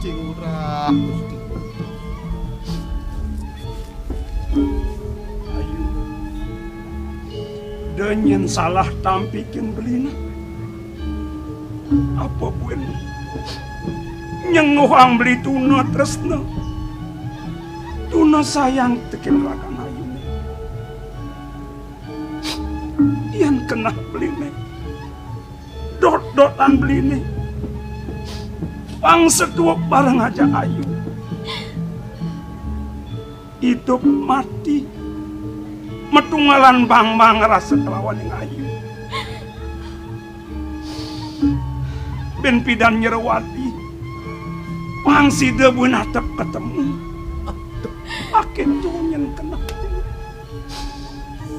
Cingurah Gusti. Ayu. Denyen salah tampikin belina. Apa buen? Nyenguhang beli tuna tresna. Tuna sayang tekin rakan ayu. Yang kena beline. Dot-dotan beline. Pang setuak bareng aja ayu. Hidup mati. Metunggalan bang-bang rasa kelawan yang ayu. Ben pidan nyerewati. Pang si debu natap ketemu. Pakai tunyen kena.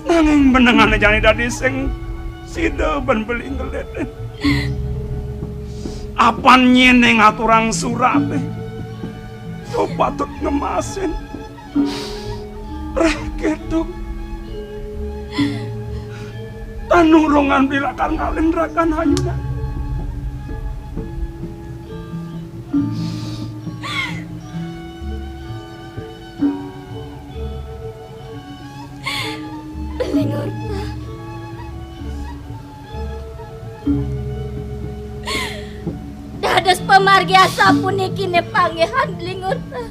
Nanging benengan jani dadi sing si deban beli ngeleden. Apan nyeneng aturang surate. Yo patut ngemasin. Reh ketuk. Tanurungan bilakan kalian rakan hayunan. Lingurna. Dados pemargi asa puniki ne pangehan Lingurna.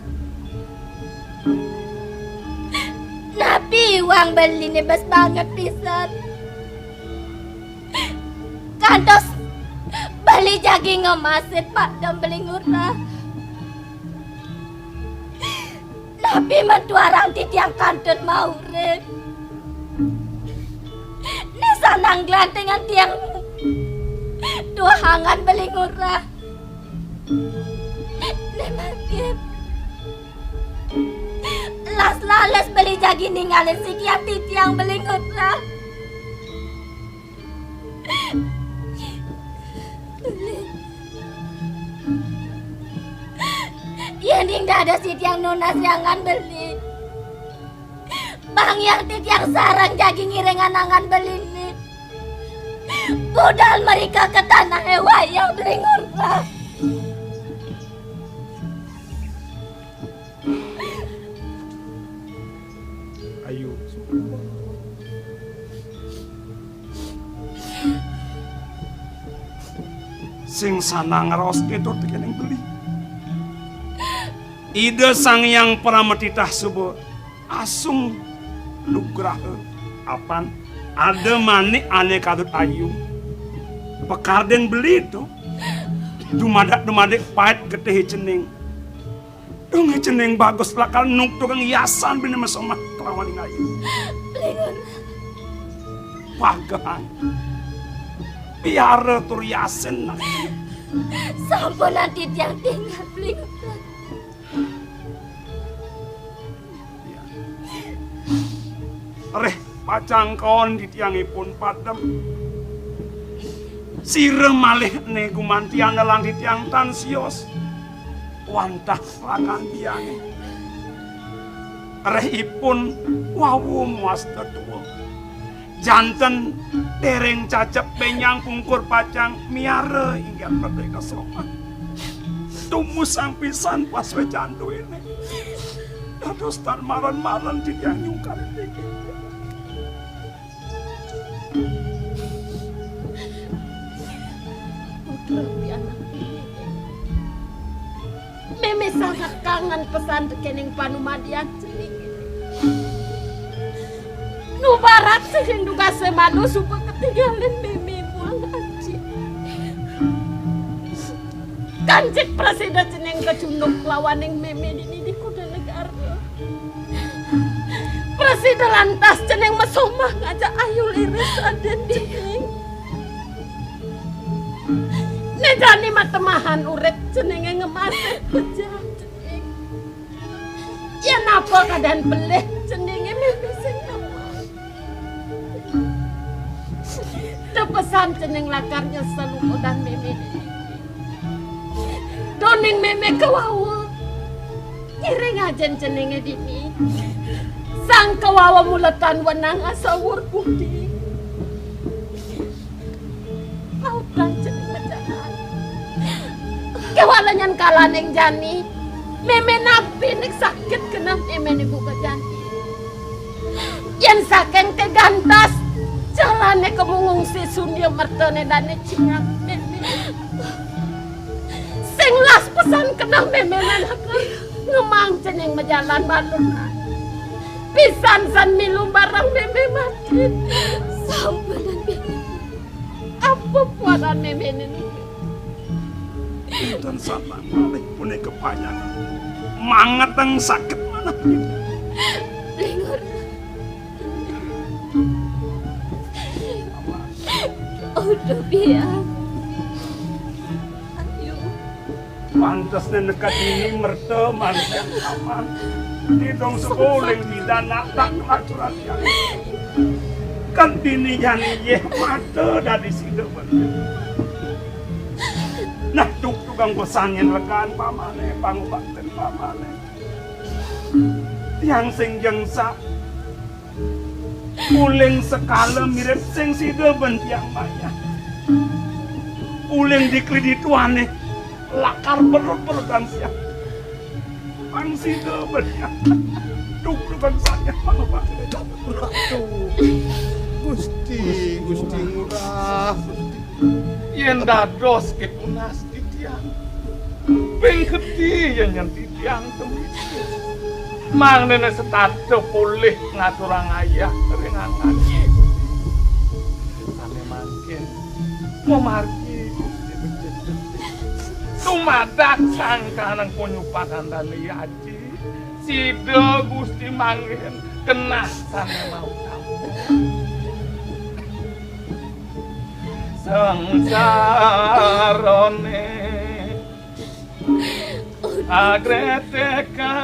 Nabi uang beli ne bas banget pisan. Kantos beli jagi ngemasin padam Lingurna. Nabi mentuarang titiang kantut mau rek. Sanang gelantengan tiang dua hangan Belingurah. Nemakip las beli jagi ninggalin si kiam titiang Belingurah. Ya ning ada si tiang nunas yangan beli. Bang yang titiang sarang jagi ngirengan angan beli. Budal mereka ke tanah hewa yang Belingurah. Ayu. Sing sanang ros itu tekening beli. Ide sang yang prametitah subuh asung lugrahe apan ada manik ane kadut ayu. Pekarden beli itu. Dumadak pahit getih cening. Dong cening bagus lakal nuk tukang hiasan bini mesomah kelawan ing ayu. Pagahan. Biar tur hiasen. Sampun nanti tiang tinggal Belingurah. Reh pacang kawan di tiangipun padam. Sire malih ne gumantian dalang di tiang tansios. Wantah rakan tiangi. Rehipun wawu muas tetua. Janten dereng cacep penyang pungkur pacang miare hingga merdeka soman. Tumus sang pisan pas we candu ini. Dados tan maran-maran di tiang nyungkar dikit. Lebih anak ini. Meme sangat kangen pesan kening panumadian cening. Nu barat sing duga semanu supa ketinggalan meme muang anjing. Kanjek presiden ceneng kecunduk lawaning meme ini di kuda negara. Presiden lantas ceneng mesomah ngajak ayu liris aden ceneng. Nedani matemahan urip jenenge ngemase bejang jeneng. Ya napa keadaan beleh jenenge mimpi sing nemah. Tepesan jeneng lakar nyesel dan meme. Doning meme kawawa. Iring ajen jenenge dini. Sang kawawa muletan wenang asawur budi. Lautan jeneng walanyan kalaneng jani. Meme napi nek sakit kena meme ibu ke jani. Yen saking kegantas jalane kemungung si sundio mertene dane cingat meme. Sing las pesan kena meme menakar ngemang ceneng majalan balun. Pisan san milu barang meme mati. Samparan meme. Apa puaran meme ini? Dan sama balik punya kepanjangan. Mangat yang sakit mana itu. Lingor. Udah biar. Ayo. Pantas nenekat ini merteman yang aman. Di dong sekoling di dana tak aturan yang. Kan dini jani ye mata dari situ bener. Nah, tukang gosangin legaan pamane, pangubakten pamane. Yang sing jengsa, uling sekala mirip sing sida bentiang maya. Uling diklidituane, lakar perut-perutan siap. Pang sida bentiang, tukang saya pangubakten. Gusti murah. Yen dados kepunas titiang ping gede yen yen titiang temisir mang nene setado pulih ngaturang ayah ringan ngaji sane mangkin memargi Gusti bejedet tumadak sangkanang penyupakan dan liaji sida Gusti mangkin kena sane mau tampung sangsarone agreteka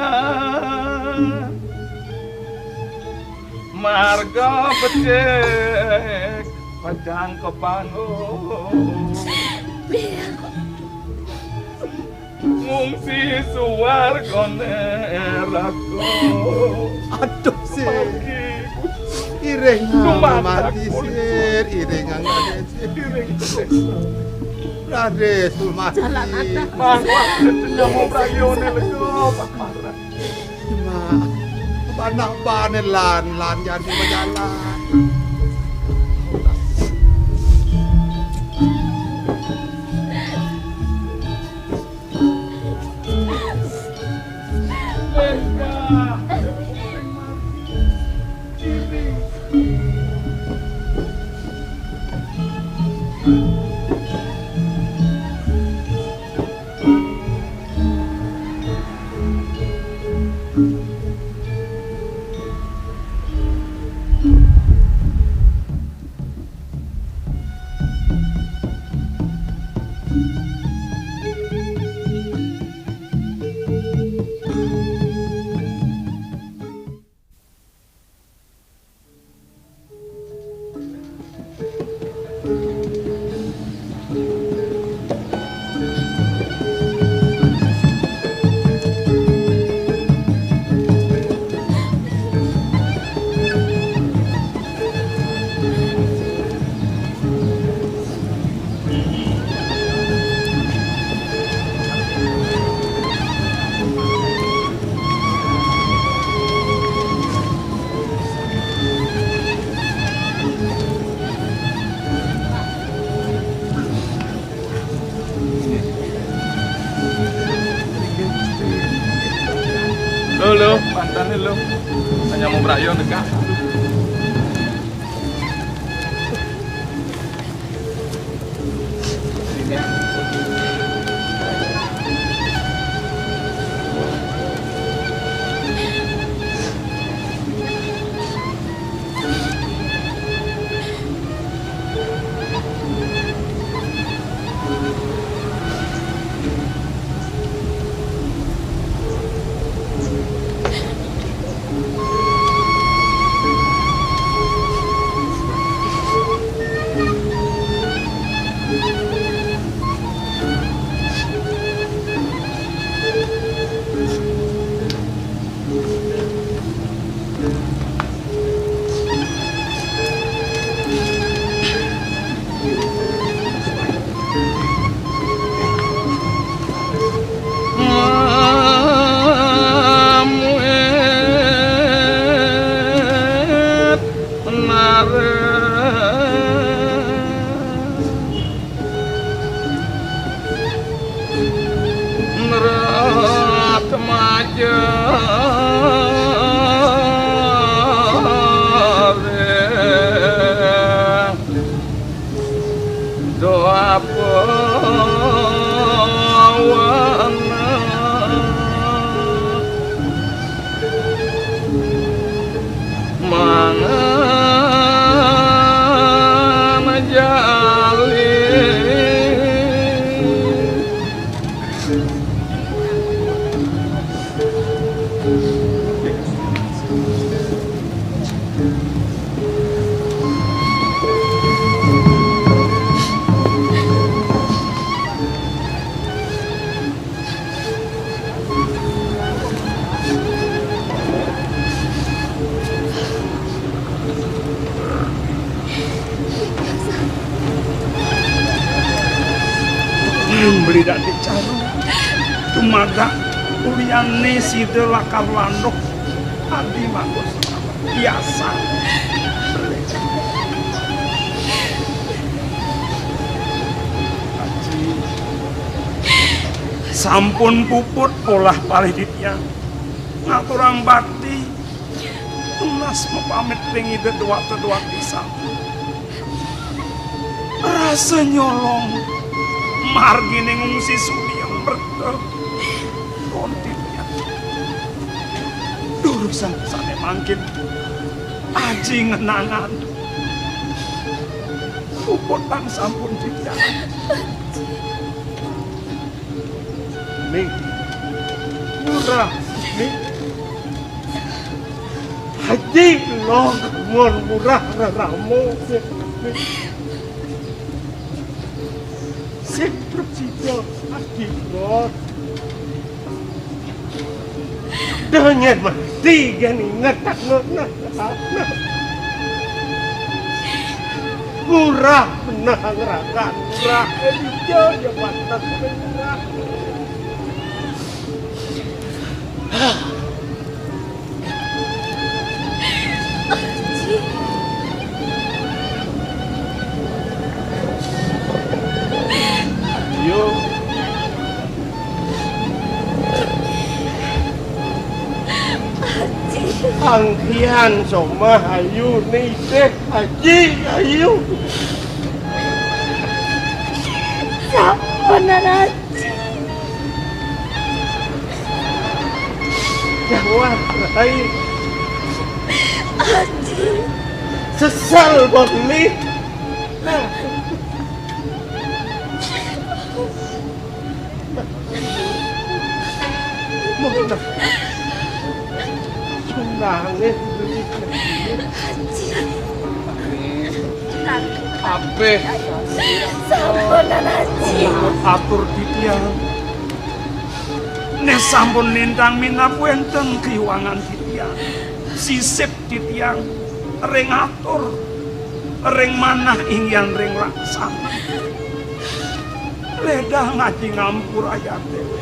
marga becek padang kepanung ngungsi suwargone rago Aduh sir. Irengang mati sir, irengang sir. Rade sumati. Jalan ada. mangwak nyamuk brayone lego pak marah Ma, banak banen lan jadi berjalan. Lo, pantane lo. Hanya mau berayo negah. doa pawana mangan jali beli dak dicaru tumaga uliane sida lakar landok adi manggus biasa sampun puput polah palih ditya ngaturang bakti tunas mepamit ring ide dua pisah rasa nyolong margine ngungsi suni yang berke kontitnya durusan sane mangkin aji ngenangan puputan sampun dijalan nih murah nih haji lo mon murah ramo sik percaya hati lo dengan mati gani ngetak nona murah menang rakan murah hijau yang batas murah Angkian sama ayu nih deh haji ayu Sampun Haji. Jangan rai Haji. sesal banget mana nangis ape Sampun Haji. atur titiang ne sampun lintang minap wenten kiwangan titiang sisip titiang ring atur ring manah ingyan ring laksana ledah ngaji ngampur ayat dewe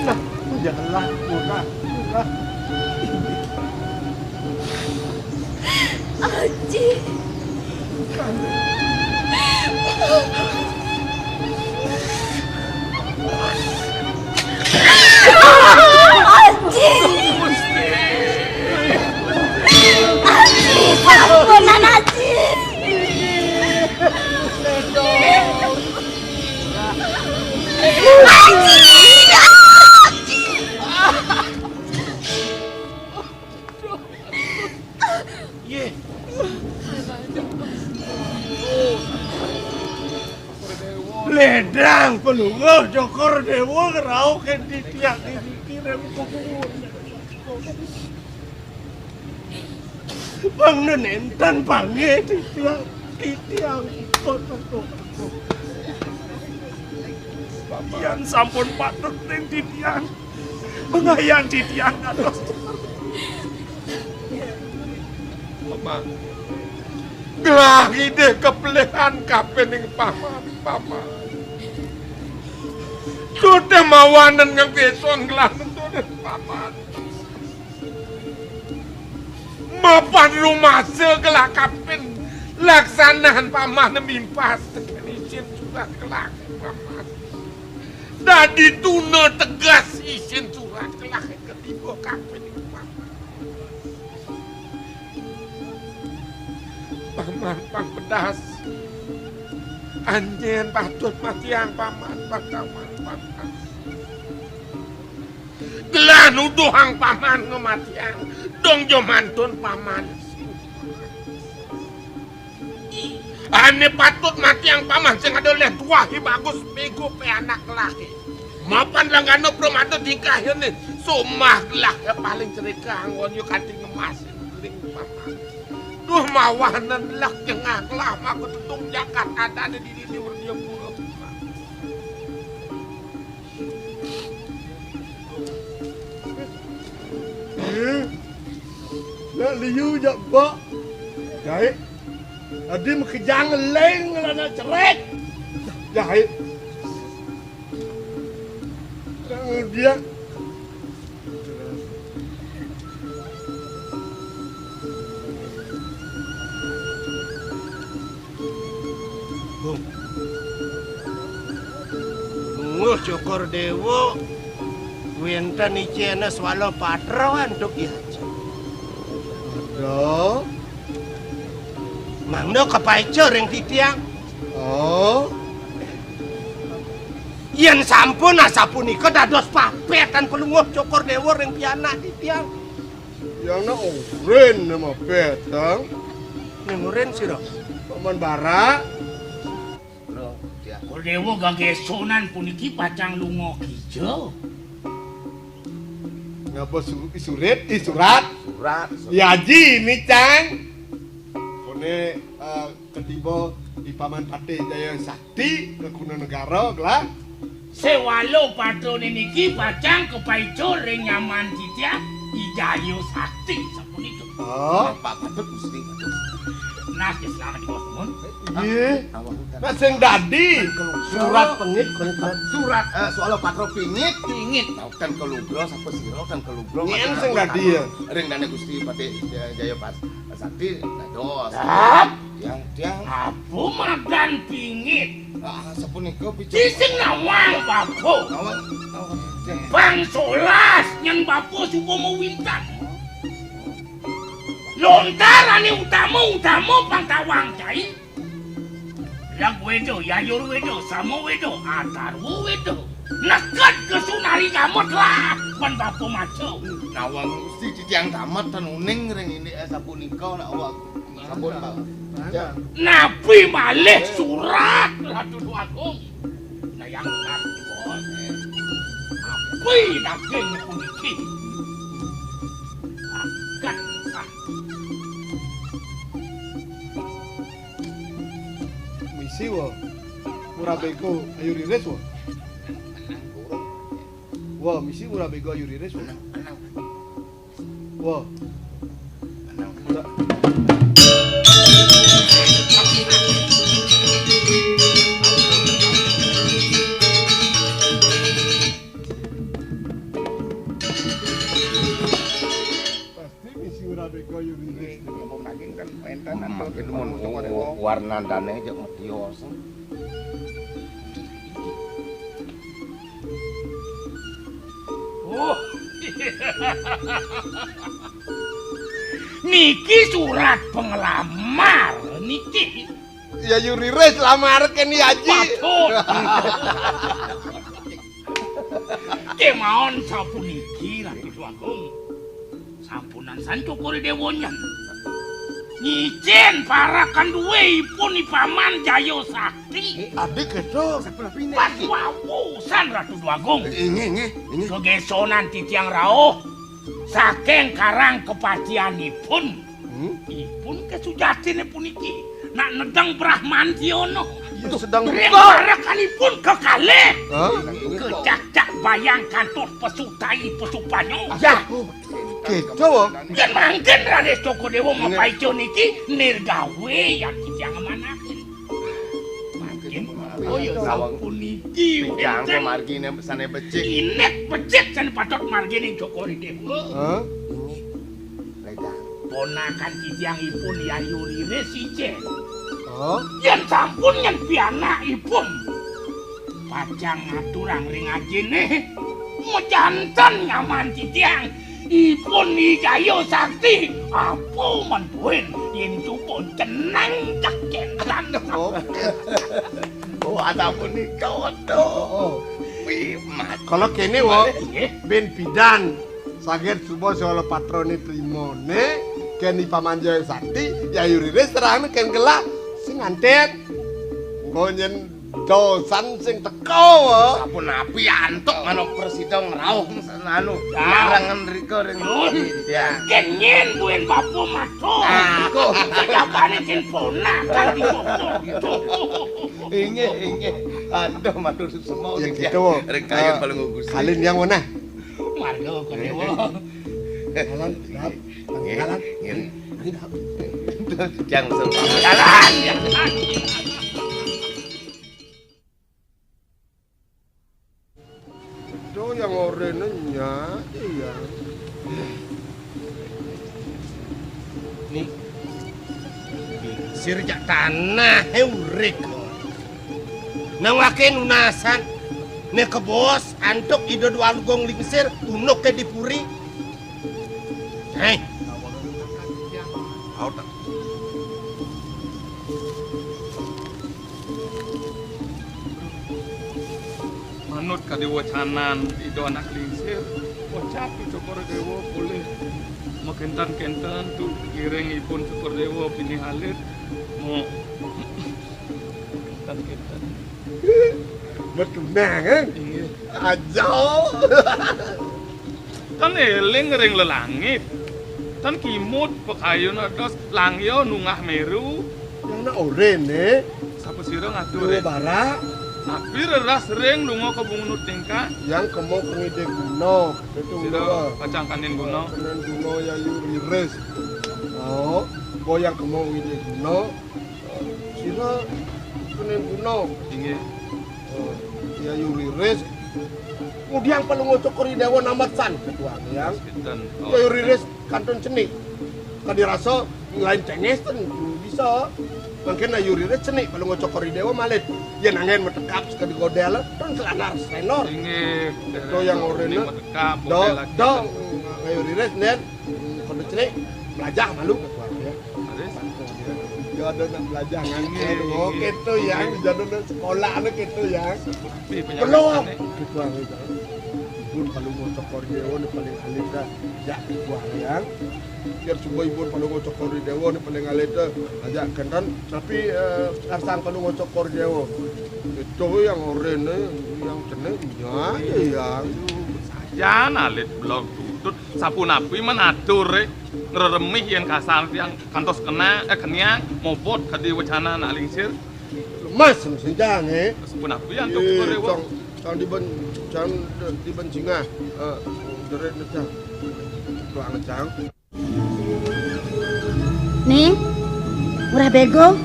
nah janganlah murah Haji. Haji. Haji, sampunan Haji. ledang pelungo jokor dewa ngerau ke titiak dikirim kukuun bang nenentan pange titiak bagian sampun patut ning titiang mengayan titiang atas Mama. Gelah ide kepelihan kape ning paman. Sudah mawanan yang beson gelah nentunan paman. Mapan rumah segelah kapin laksanaan paman mimpas dengan izin surat gelah paman. Dadi tuna tegas izin surat gelah ketiga kapin paman. paman pang pedas. Anjen patut matiang paman pakaman paman. Gelah nuduhang paman ngematiang dong jo mantun paman. Ane patut matiang paman sing ada lihat wahi bagus bego pe anak laki. Mapan langgano promado dikahin nih. Sumah lah ya paling cerita ngon yo kating ngemasin ling paman. Duh mawanan lah jengak lama aku tutung Jakarta ada di dia buruk. Nak liu jak bak. Jahit. Adi makejang leng lana cerek. Jahit. Dia Syukur dewo winten icena swalo patrawan tuk ya. ada. Mangdo kepaico ring titiang. Oh. Yen sampun asapunika dados papetan pelunguh syukur dewo ring pianak titiang. Yang nak oren nama petang. Nemuren sira. Paman bara. Dewa gagesonan puniki pacang lungo kijo. Ngapa surat? Surat. Ya ji ni cang. Kone ketiba di Paman Pate Jaya Sakti ke Kuna Negara lah. Sewalo patron niki pacang kepaico ring nyaman titya Ijayo Sakti sapunika. Oh. Pak Patut Gusti. Nah, selamat bos mun. Iya. Nak sing dadi surat pengit Surat soal patro pingit taukan kelugro sapa sira kan kelugro Nyen sing dadi ya. ring dane Gusti Pati Jaya Sakti dados tiang Apa madan pingit? sapunika picu Sising nawang bapo. Bang solas yang bapo suko mau wintan. Lontarane utama pangtawang cai. Lag wedo, yayur wedo, samo wedo, ataru wedo. Nekat ke sunari gamot lah, ban bapo maco. nawang Gusti titiang tamat tan uning ring ini sapunika nak awak sampun Pak. Ya. Nabi malih surat Ratu Agung. Nayang nasi bos. Nabi daging puniki. Akan sah. misi wa. Urabeko ayuri res wa. Wah, misi urabeko ayuri res wa. Wah. Pasti misi urabeko ayuri res. Warna dane jek medios. Oh. Niki surat pengelamar niki. Ya yuri res lamar ken Haji. Patut. Kemaon sapuniki Ratu Agung. Sampunan sanco kori dewonyan. Nyicen para kanduwe ipun Paman Jaya Sakti. Adik kedo. Pas wawusan Ratu Agung. Ini. Kegesonan titiang rauh saking karang kepatianipun. Ipun kesujatine puniki nak nedang Brahmantiono. Ya sedang Ring buka. barakanipun kekalih. Hah? Kecak-cak bayang kantor pesutai pesupanyo. Ya. Kedo. Dan mangken Raden Sokodewo mapaico niki nirgawe yang titiang manakin. Mangken koyo sapuniki Jangko margine pesane becik. inek becik san patot margine Joko Dewo. Hah? Ponakan titiangipun Yayu Lire sice. Oh. Yen sampun yen pianakipun. Pacang ngaturang ring ajene mejanten nyaman titiang ipun Jayo Sakti apa mantuin yen pun cenang ceketan. Oh, ada punika waduh. Wimat. Kalau kene wo ben bidan saged subo solo patrone trimone ken Paman Jaya Sakti Yayu Riris terang ken gelak sing antet. Nggo nyen dosan sing teko wo. Sampun api antuk manuk presidong rauh anu larangan riko ring. Ya. Kenyen buen bapu mato. Aku Japane ken ponakan gitu. inge. Aduh matur semua Ya gitu wo. Ring kayon paling gugus. Kalin yang mana? Margo konewo. Jalan, jalan. Jangan Jalan. Itu yang orenenya, iya. Nih. Sirjak tanah heurik. Nang wake nunasan ne kebos antuk ido dua lugong lingsir unuk ke dipuri. Hei. Out. Manut kadewacanan ido anak lingsir bocap cokor dewa boleh makentan-kentan tuh kireng ipun cokor dewa pini halit mau kentan-kentan Betunangan. iya Aja. tan eling ring lelangit tan kimut pekayun ados langyo nungah meru Yang na orene, sapa sira ngatur dua bara, tapi reras ring lunga ke bungunut tingkah yang kemo pengide guno. Itu sira gua. kacang kanin guna Kenen guno Yayu Riris. Oh, yang kemo pengide guno. Sira kenen guno. inggih Yayu Riris. Kemudian pelungo cokori dewa namatan ketua yang pinten Yayu Riris kantun ceni. Kadirasa lain cenges ten bisa. Mungkin Yayu Riris ceni pelungo cokori dewa malit. Yen angin metekap sekali godel ton selanar senor. inggih Itu yang oranye. metekap Do lagi do Yayu Riris nen kono ceni belajar malu ketua ya. Ya ada nak belajar ngangge. Oh gitu yang jadi sekolah anu gitu yang. Belum. Ketua ya. Ibun kalau mau cokor dewa ni paling alit dah. Jak ketua yang. Biar semua ibun kalau mau cokor dewa ni paling alit dah. Ajak kendan tapi sekarang kalau mau cokor dewa. Itu yang oranye yang ceneng ya yang. ya nalit blog tutut sapunapi man atur ngeremih yang kasar yang kantos keniang mobot kadi wacana nak lingsir Mas senjang sapunapi yang tuk korewa Cang diben singa. Deret necang. Tuang necang. Ning, murah bego.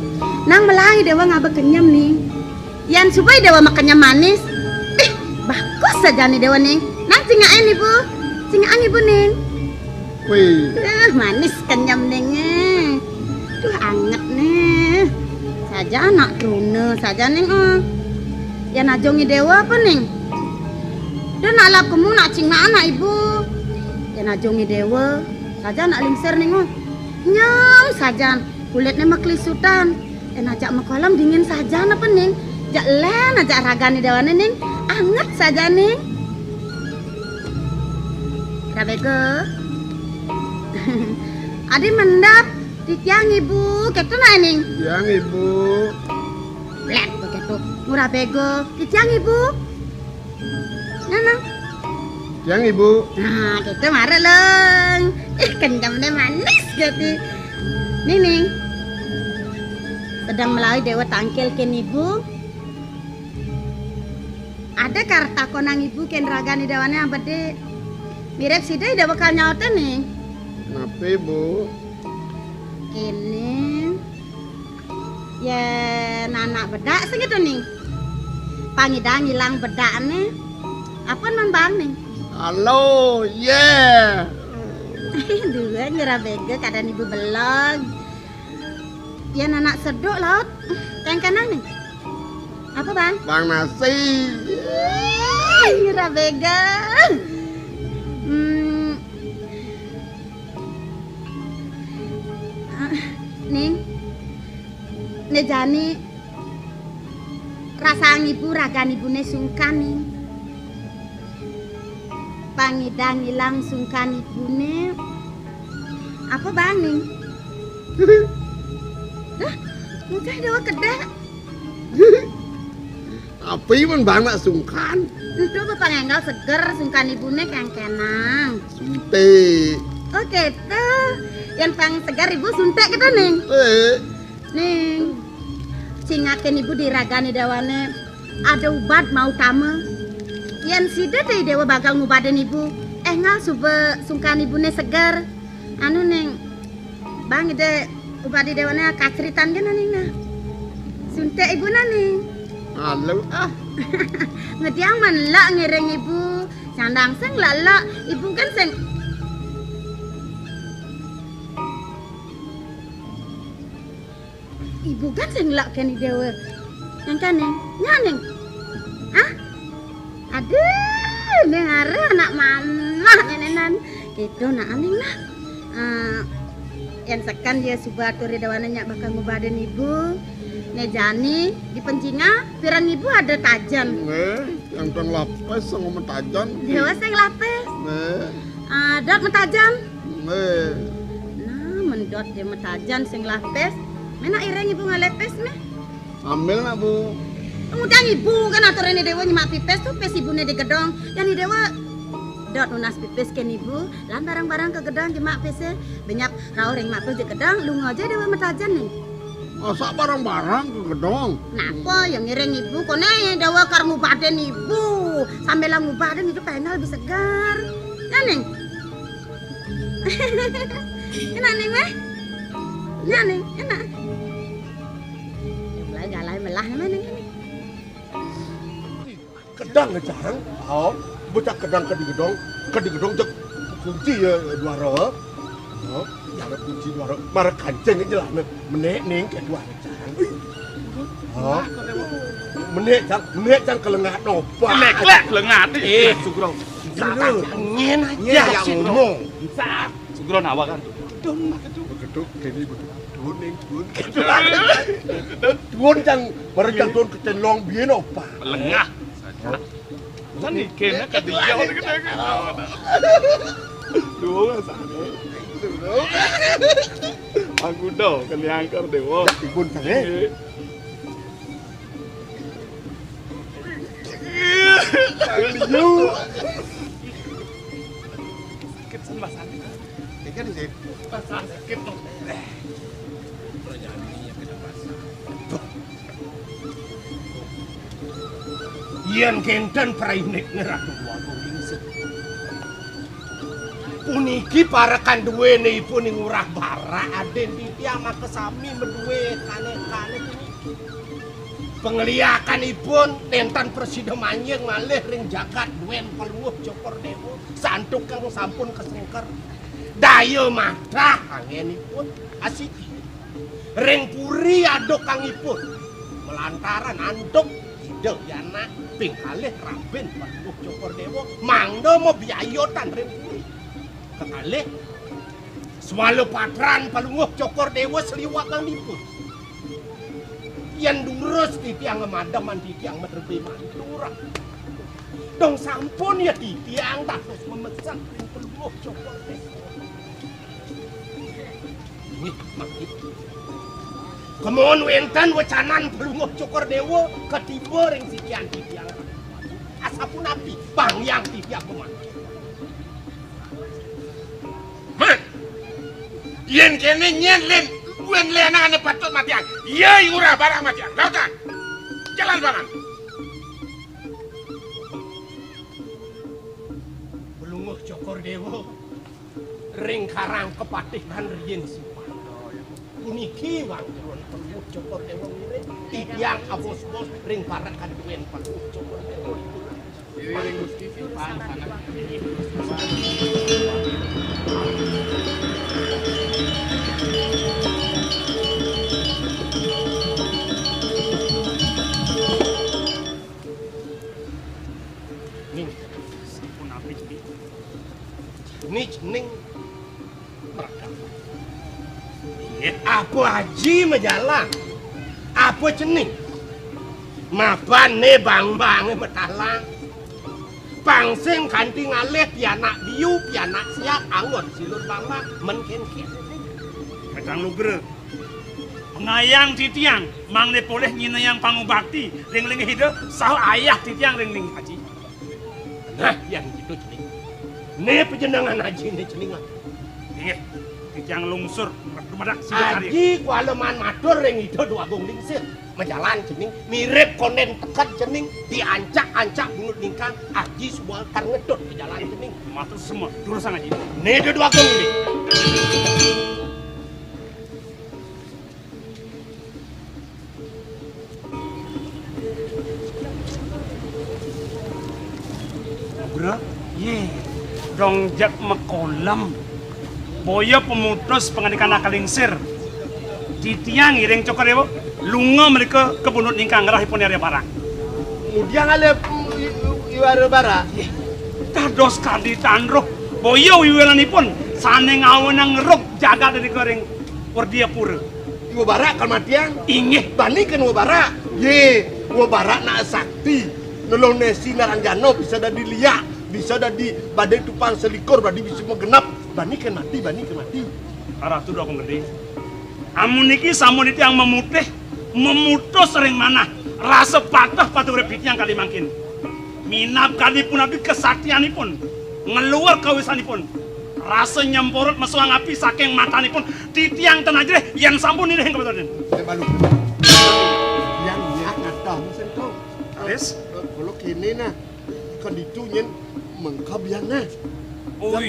Nang melangi dewa ngabek kenyam nih. Yan supaya dewa makannya manis. Bagus saja nih dewa nih. Nang cingaan ibu. Cingaan ibu ning. Wih. Manis kenyam ning. Tuh anget nih. Saja anak rune saja ning. Ya najongi dewa apa ning? Dia nak lap kamu nak cingaan anak ibu. Ya najongi dewa. Saja nak lingsir ning. Nyam saja kulitnya maklisutan. Dan ajak makolam dingin saja na pening. Jak len ajak ragani dewane ning. Anget saja ning. Rabego. Adi mendap di tiang ibu ketu na ning. Yang ibu. Lek begitu. Murah bego di tiang ibu. Nana. Yang ibu. Nah, gitu marah long. Kencamnya manis gitu. Ning. Sedang melalui dewa tangkil ken ibu. Ada karta konang ibu ken ragani dewane yang bede. Mirip sidai dia bakal nyauten nih. Kenapa ibu? Kini. Ya nanak bedak segitu nih. Pangidang hilang bedak nih. Apa man bang nih? Halo, yeah. Dua nyerah bega keadaan ibu belog. Ya anak seduk laut. Yang kanan nih. Apa bang? Bang nasi. Nyerah bega. Ning. Nejani rasang ibu ragan ibune sungkan ning. Pangidang ilang sungkan ibune. Apa bang ning? Dah, mungkin dewa kedah. Apa iman bang nak sungkan? Itu bapak ngenggal seger sungkan ibune kenang. Suntik. Oh gitu. Yang pang segar ibu suntek kita ning. Ning. Singaken ibu diragani dawane ada ubat mau tama. Yang sida teh dewa bakal ngubaden ibu. Ngal sube sungkan ibune segar. Anu ning. Bang ide ubat di dewane kaceritan gana ning nah. Suntek ibu ning. Halo Ngediang menlak ngiring ibu. Sandang seng lala ibu kan seng. Ibu kan seng lak kan dewa. Yang kan ning, nyaneng. Hah? Aduh, ning are anak mama nenenan. Gitu nak aning lah. Yang sekan dia subaturi dawananya bakal ngubaden ibu. Nejani di penjinga pirang ibu ada tajan. Yang tang lapis sama mentajan. Dewa sing lapis. Dot metajan. Nah, mendot dia metajan sing lapis. Mena ireng ibu ngalepis meh. Ambil nak bu. Kemudian ibu kan aturane dewa nyemak pipes tuh pes ibune di gedong. Yang dewa dot unas pipes ken ibu, lan barang-barang ke gedang nyemak pese. Banyak rau ring mak pes di gedang, lu aja dewa metajan nih. Masa barang-barang ke gedong? Napa yang ngiring ibu kone dawa kar ngubaden ibu. Sambil lah ngubaden itu pengen lebih segar. Ya Neng? Enak Neng meh? Ya Neng, enak. Mulai galai melah meh Neng. Kedang ngejang. Oh, bocah kedang ke di gedong jek kunci ya dua roh. Oh, jangan kunci dua roh. Mara kancing aja lah menek ning ke dua ngejang. Oh, menek jang kelengat nopo. Lek lengat. Sugro. Nyen aja yang ngomong. Bisa. Sugro nawa kan. Geduk kene beduk ning dun. Dun jang mara jang dun kecenlong biyen opa. Lengah. Kan ikene ka dia gede. Duo sane. Aku do kaliangkar dewa. Ibun tane. Ayo. Sakit sama sakit. Ikan sih. Sakit tuh. Yen kenten prainek neratu wagung lingset. Puniki para kanduwene ipun ing urah bara aden titiang makesami menduwe kane-kane puniki. Pengliakanipun nentan presida manyeng malih ring jagat duwen peluh Cokor Dewa santuk kang sampun kesengker. Daya madah angenipun asiki. Ring puri adokangipun melantaran antuk ide yana ping kalih raben peluh Cokor Dewa mangdo mo biayotan ring puri. Kekalih swalo patran pelunguh Cokor Dewa seliwakanipun. Yen durus titiang ngemadaman titiang medrebe mantura. Dong sampun ya titiang tatus memesak ring pelunguh Cokor Dewa. Wih, makit. Kemohon wenten wecanan pelunguh Cokor Dewa ketiba ring sitian titiang. Asapun api pangyang titiang pemandu. Man, yen kene nyen len, wen lena ane patut matian. Iya ura barang matian. Lautan, jalan bangan. Pelunguh Cokor Dewa ring karang kepatihan riyen sipan. Puniki wang turun pelunguh Cokor Dewa ngiring titiang abos-bos ring para kanduwen pelunguh Cokor Dewa. Ring Gusti Sipan sangat. Ning, Sampun apik iki. ning merekam. Iya. Apa haji menjalan? Apa cening? Mapan ne bang-bang metalang. Pangsing kanti ngalih pianak biu, pianak siap, angon silur bang-bang, menken-ken. Kacang lugre. Pengayang titiang, mang ne boleh nyinayang pangubakti, ring-ring hidup, sah ayah titiang ring-ring haji. Nah, yang gitu cening. Ne pejenengan haji ne cening. Ingat, titiang lungsur, berdumadak sidat hari. Haji kualaman matur ring itu dua agung lingsir. Menjalan cening, mirip konen tekat cening, diancak-ancak bunut lingkang, haji semua tar ngedot ke jalan cening. Matur semua, dulu sang haji. Ne dua agung ini. Bro, ye, dongjak mekolam. Boyo pemutus pengandikan akalingsir. Titiang iring cokor ya, lunga mereka kebunut ningkang rahipun area barang. Kemudian ada iwara bara. Dados kadi tanroh, boyo wiwilanipun saneng awenang ngeruk jaga dari kering wardia pura. Iwa bara kalmatiang. Ingih Bandingkan wabara. Ye, wabara na sakti. Nolong nesi naranjano bisa dah dilihat, bisa dah di badai tupang selikur, badai bisa menggenap. Bandingkan mati. arah tu aku ngerti. Amun niki samun itu yang memutus sering mana rasa patah urip yang kali mangkin. Minap kali pun abi kesaktianipun ngeluar kawisanipun. Rasa nyemporot mesuang api saking matanipun titiang tenajreh yang sampun ini yang kebetulan. Saya balu. Yang niat ngatah sentuh. Aris? Kalau kini nah konditunya mengkabiana. Ui,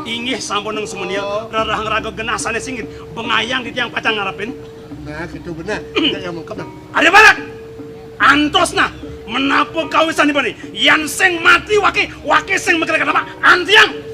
ingih sampun nang semuanya rarang raga genasane singgit bengayang di tiang pacang ngarapin. Nah, itu benar. Yang mengkap nah. Ada barak. Antos nah menapu kawisan ibani. Yang sing mati wake sing mekerek apa? Antiang.